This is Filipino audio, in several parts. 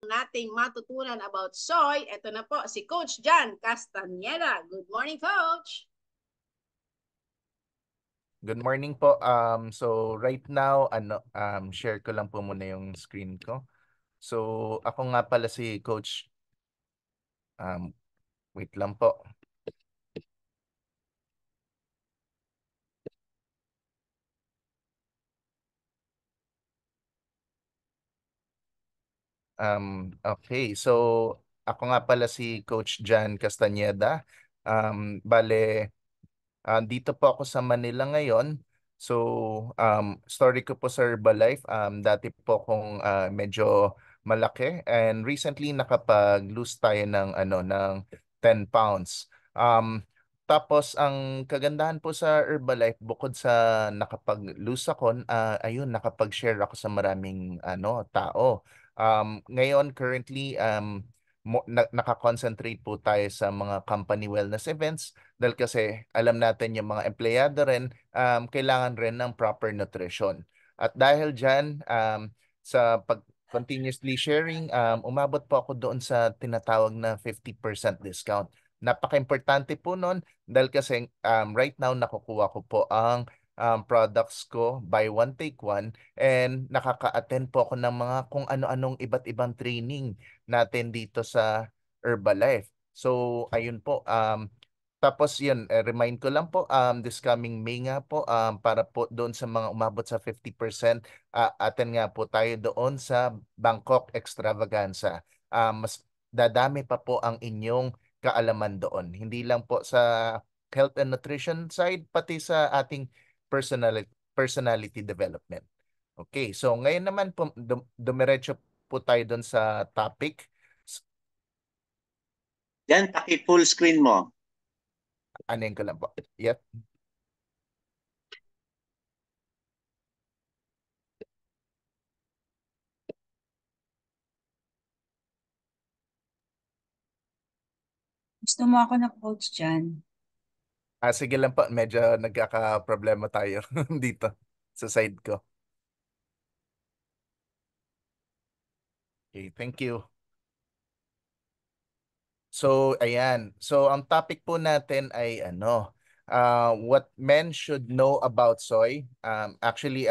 nating matutunan about soy. Ito na po si Coach Jan Castañeda. Good morning, Coach! Good morning po. So right now, share ko lang po muna yung screen ko. So ako nga pala si Coach. Um, Wait lang po. Okay, so ako nga pala si Coach Jan Castañeda. Bale, dito po ako sa Manila ngayon. So, story ko po sa Herbalife. Dati po akong medyo malaki and recently nakapag-lose tayo ng ng 10 pounds. Tapos ang kagandahan po sa Herbalife bukod sa nakapag-lose ako, ayun nakapag-share ako sa maraming tao. Ngayon currently naka-concentrate po tayo sa mga company wellness events dahil kasi alam natin yung mga empleyado rin kailangan rin ng proper nutrition. At dahil dyan, sa continuously sharing, umabot po ako doon sa tinatawag na 50% discount. Napaka-importante po nun dahil kasi right now nakukuha ko po ang products ko buy one take one and nakaka-attend po ako ng mga kung ano-anong iba't ibang training natin dito sa Herbalife. So ayun po, tapos yun, remind ko lang po, this coming May nga po, para po doon sa mga umabot sa 50%, attend nga po tayo doon sa Bangkok Extravaganza. Mas dadami pa po ang inyong kaalaman doon. Hindi lang po sa health and nutrition side, pati sa ating personality development. Okay, so ngayon naman po, dumiretso po tayo doon sa topic. Yan, paki-full screen mo. Anin ko lang po. Yep. Gusto mo ako na coach dyan? Sige lang po, medyo nagkaka-problema tayo dito sa side ko. Okay, thank you. So, ayan. So, ang topic po natin ay what men should know about soy. Actually,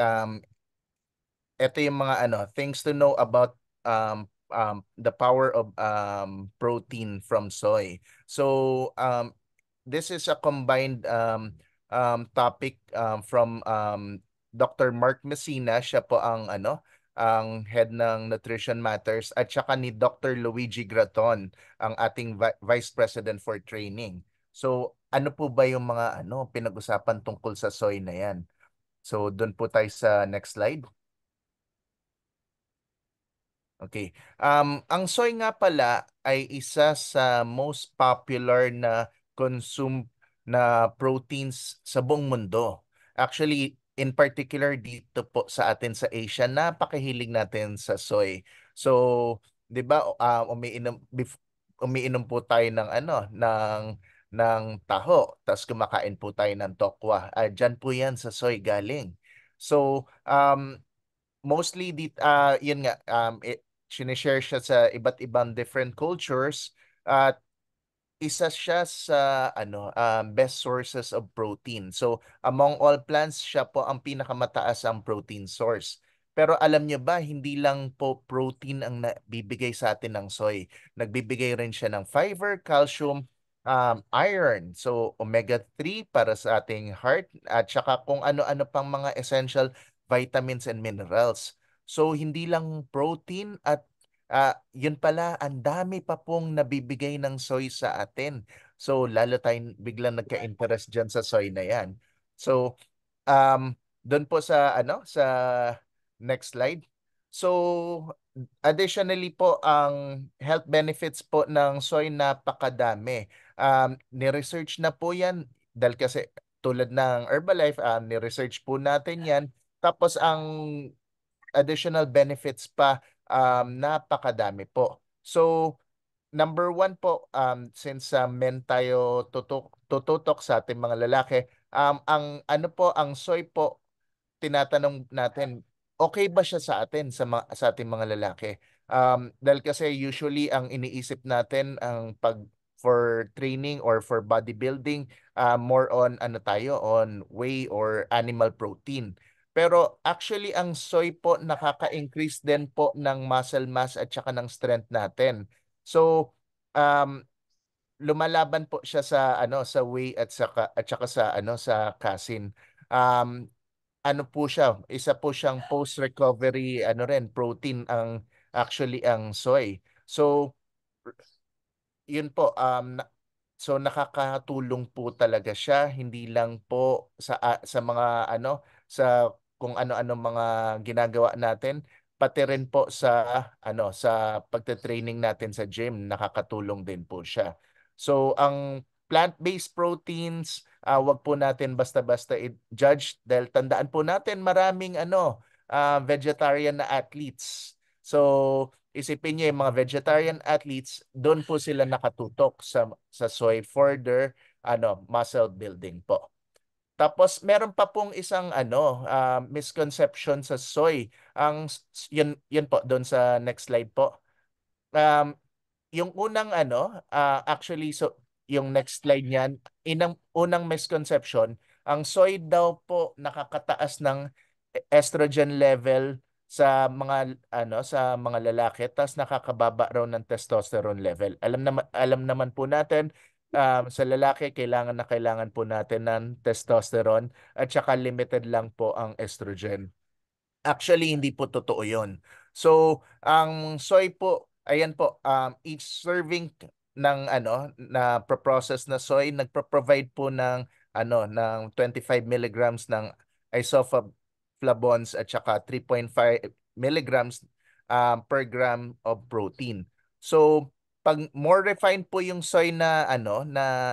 ito yung mga things to know about the power of protein from soy. So, this is a combined topic from Dr. Mark Messina. Siya po ang head ng Nutrition Matters at saka ni Dr. Luigi Graton, ang ating Vice President for Training. So, ano po ba yung mga pinag-usapan tungkol sa soy na yan? So, doon po tayo sa next slide. Okay. Ang soy nga pala ay isa sa most popular na consume na proteins sa buong mundo. Actually, in particular dito po sa atin sa Asia, napakahilig natin sa soy. So, 'di ba, umiinom po tayo ng ng taho, tapos kumakain po tayo ng tokwa. Diyan po 'yan sa soy galing. So, mostly yun nga sinishare siya sa iba't ibang different cultures at isa siya sa best sources of protein. So among all plants, siya po ang pinakamataas ang protein source. Pero alam niyo ba, hindi lang po protein ang nabibigay sa atin ng soy. Nagbibigay rin siya ng fiber, calcium, iron. So omega-3 para sa ating heart at saka kung ano-ano pang mga essential vitamins and minerals. So hindi lang protein at yun pala, ang dami pa pong nabibigay ng soy sa atin. So, lalo tayong biglang nagka-interest dyan sa soy na yan. So, doon po sa, sa next slide. So, additionally po, ang health benefits po ng soy napakadami. Ni-research na po yan dahil kasi tulad ng Herbalife, ni-research po natin yan. Tapos, ang additional benefits pa, napakadami po. So, number one po, since men tayo tututok sa ating mga lalaki, ang ang soy po, tinatanong natin, okay ba siya sa atin, sa ating mga lalaki? Dahil kasi usually ang iniisip natin ang pag for training or for bodybuilding, more on ano tayo, on whey or animal protein. Pero actually ang soy po nakaka-increase din po ng muscle mass at saka ng strength natin. So um, lumalaban po siya sa ano sa whey at saka sa ano sa casein. Um, ano po siya, isa po siyang post-recovery ano rin protein ang actually ang soy. So yun po so nakakatulong po talaga siya hindi lang po sa mga ano sa kung ano-ano mga ginagawa natin pati rin po sa ano sa pagte-training natin sa gym nakakatulong din po siya. So ang plant-based proteins wag po natin basta-basta i-judge dahil tandaan po natin maraming ano vegetarian na athletes. So isipin niyo yung mga vegetarian athletes, doon po sila nakatutok sa soy for their muscle building po. Tapos meron pa pong isang misconception sa soy. Yun po doon sa next slide po. Um, yung unang actually so yung next slide niyan, unang misconception, ang soy daw po nakakataas ng estrogen level sa mga lalaki tapos nakakababa raw ng testosterone level. Alam naman po natin sa lalaki kailangan po natin ng testosterone at saka limited lang po ang estrogen. Actually, hindi po totoo yun. So, ang soy po, ayan po, each serving na process na soy, nagpro-provide po ng 25 milligrams ng isoflavones at saka 3.5 milligrams per gram of protein. So, pag more refined po yung soy na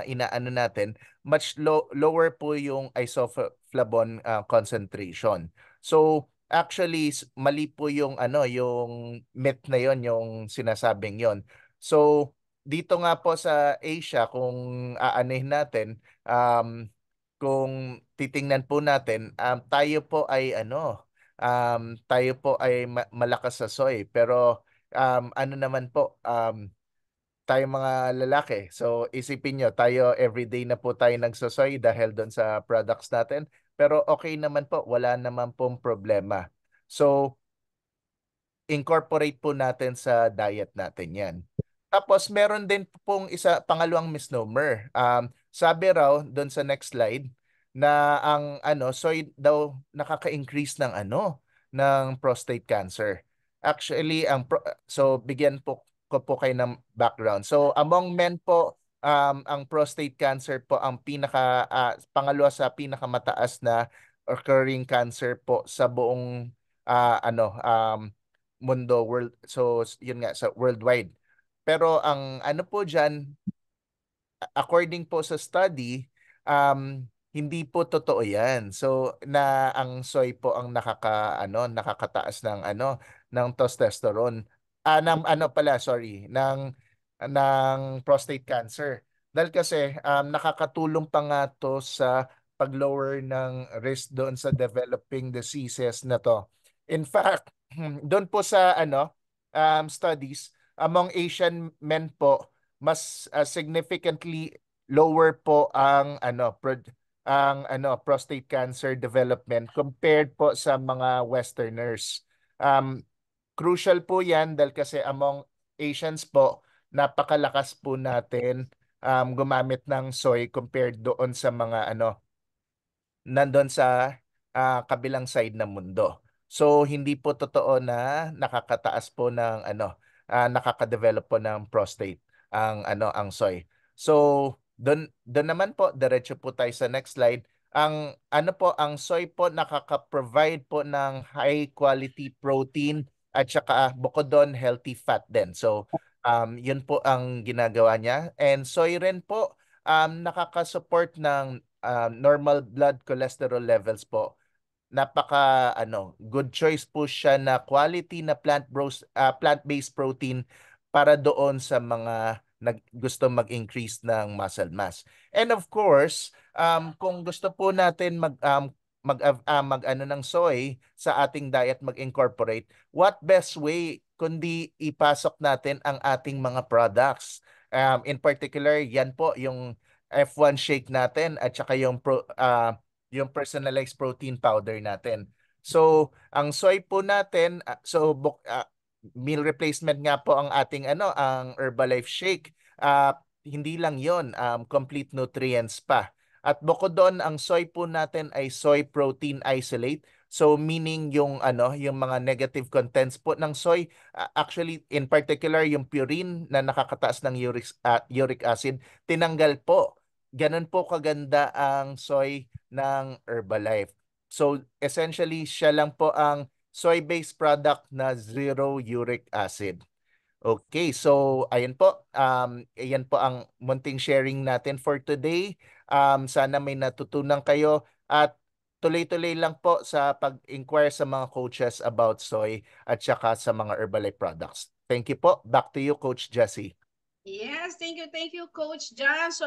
inaano natin, much lower po yung isoflavone concentration. So, actually, mali po yung myth na yon, yung sinasabing yon. So, dito nga po sa Asia, kung aanuhin natin, kung titingnan po natin, tayo po ay malakas sa soy. Pero ano naman po, tayo mga lalaki. So isipin nyo, tayo everyday na po tayo nagsosoy dahil doon sa products natin. Pero okay naman po, wala naman pong problema. So incorporate po natin sa diet natin yan. Tapos meron din pong pangalawang misnomer. Sabi raw doon sa next slide na ang soy daw nakaka-increase ng prostate cancer. Actually so bigyan ko po kayo ng background. So among men po ang prostate cancer po ang pangalawa sa pinakamataas na occurring cancer po sa buong mundo world. So yun nga sa worldwide. Pero ang ano po diyan, according po sa study, hindi po totoo 'yan. So na ang soy po ang nakakataas ng testosterone. Ng ng prostate cancer. Dahil kasi nakakatulong pa nga to sa pag-lower ng risk doon sa developing diseases na to. In fact, doon po sa studies among Asian men po mas significantly lower po ang prostate cancer development compared po sa mga westerners. Crucial po 'yan dahil kasi among Asians po napakalakas po natin gumamit ng soy compared doon sa mga nandun sa kabilang side ng mundo. So hindi po totoo na nakakataas po ng nakaka-develop po ng prostate ang soy. So doon naman po diretso po tayo sa next slide. Ang soy po nakaka-provide po ng high quality protein at saka bukod doon healthy fat din. So yun po ang ginagawa niya. And soy rin po nakaka-support ng normal blood cholesterol levels po. Good choice po siya na quality na plant-based protein para doon sa mga gusto mag-increase ng muscle mass. And of course, kung gusto po natin mag ng soy sa ating diet, mag-incorporate, what best way kundi ipasok natin ang ating mga products. In particular, yan po yung F1 shake natin at saka yung yung personalized protein powder natin. So, ang soy po natin, meal replacement nga po ang ating ang Herbalife shake. Hindi lang 'yon, complete nutrients pa. At bukod doon, ang soy po natin ay soy protein isolate. So meaning yung yung mga negative contents po ng soy, actually in particular yung purine na nakakataas ng uric acid, tinanggal po. Ganun po kaganda ang soy ng Herbalife. So essentially siya lang po ang soy-based product na zero uric acid. Okay, so ayun po. Ayan po ang munting sharing natin for today. Sana may natutunan kayo at tuloy-tuloy lang po sa pag-inquire sa mga coaches about soy at saka sa mga Herbalife products. Thank you po. Back to you, Coach Jessie. Yes, thank you, Coach John. So